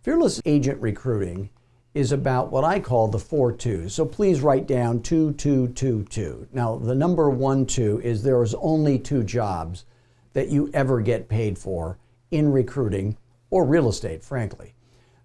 Fearless agent recruiting is about what I call the 4 2s. So please write down 2, 2, 2, 2. Now the number 1, 2 is there is only 2 jobs that you ever get paid for in recruiting or real estate, frankly.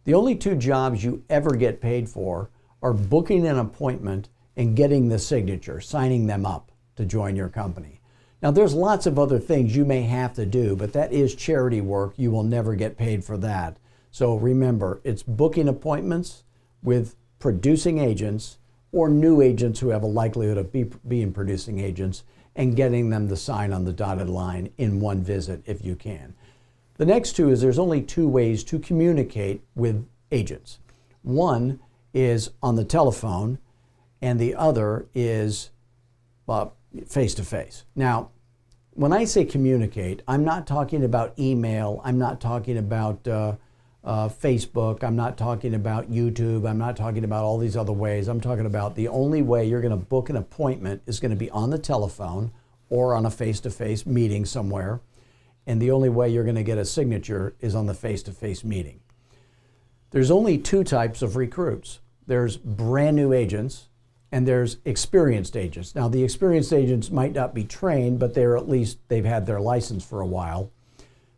The only 2 jobs you ever get paid for are booking an appointment and getting the signature, signing them up to join your company. Now there's lots of other things you may have to do, but that is charity work. You will never get paid for that. So remember, it's booking appointments with producing agents or new agents who have a likelihood of being producing agents and getting them to sign on the dotted line in one visit if you can. The next 2 is there's only 2 ways to communicate with agents. One is on the telephone and the other is face-to-face. Now, when I say communicate, I'm not talking about email, I'm not talking about Facebook, I'm not talking about YouTube, I'm not talking about all these other ways. I'm talking about the only way you're going to book an appointment is going to be on the telephone or on a face-to-face meeting somewhere, and the only way you're going to get a signature is on the face-to-face meeting. There's only 2 types of recruits. There's brand new agents and there's experienced agents. Now the experienced agents might not be trained, but they've had their license for a while.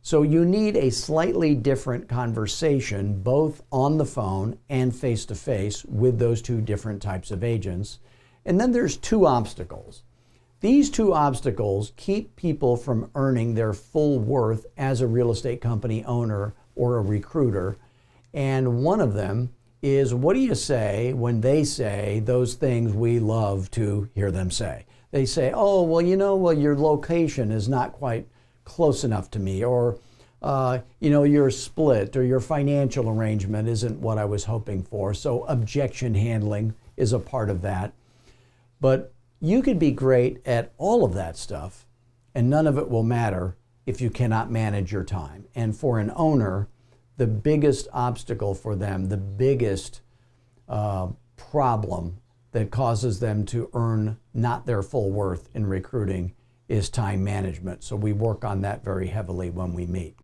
So you need a slightly different conversation, both on the phone and face-to-face with those 2 different types of agents. And then there's 2 obstacles. These 2 obstacles keep people from earning their full worth as a real estate company owner or a recruiter. And one of them is, what do you say when they say those things we love to hear them say? They say, oh, well, your location is not quite close enough to me, or your split or your financial arrangement isn't what I was hoping for. So objection handling is a part of that. But you could be great at all of that stuff, and none of it will matter if you cannot manage your time. And for an owner, the biggest obstacle for them, the biggest problem that causes them to earn not their full worth in recruiting is time management. So we work on that very heavily when we meet.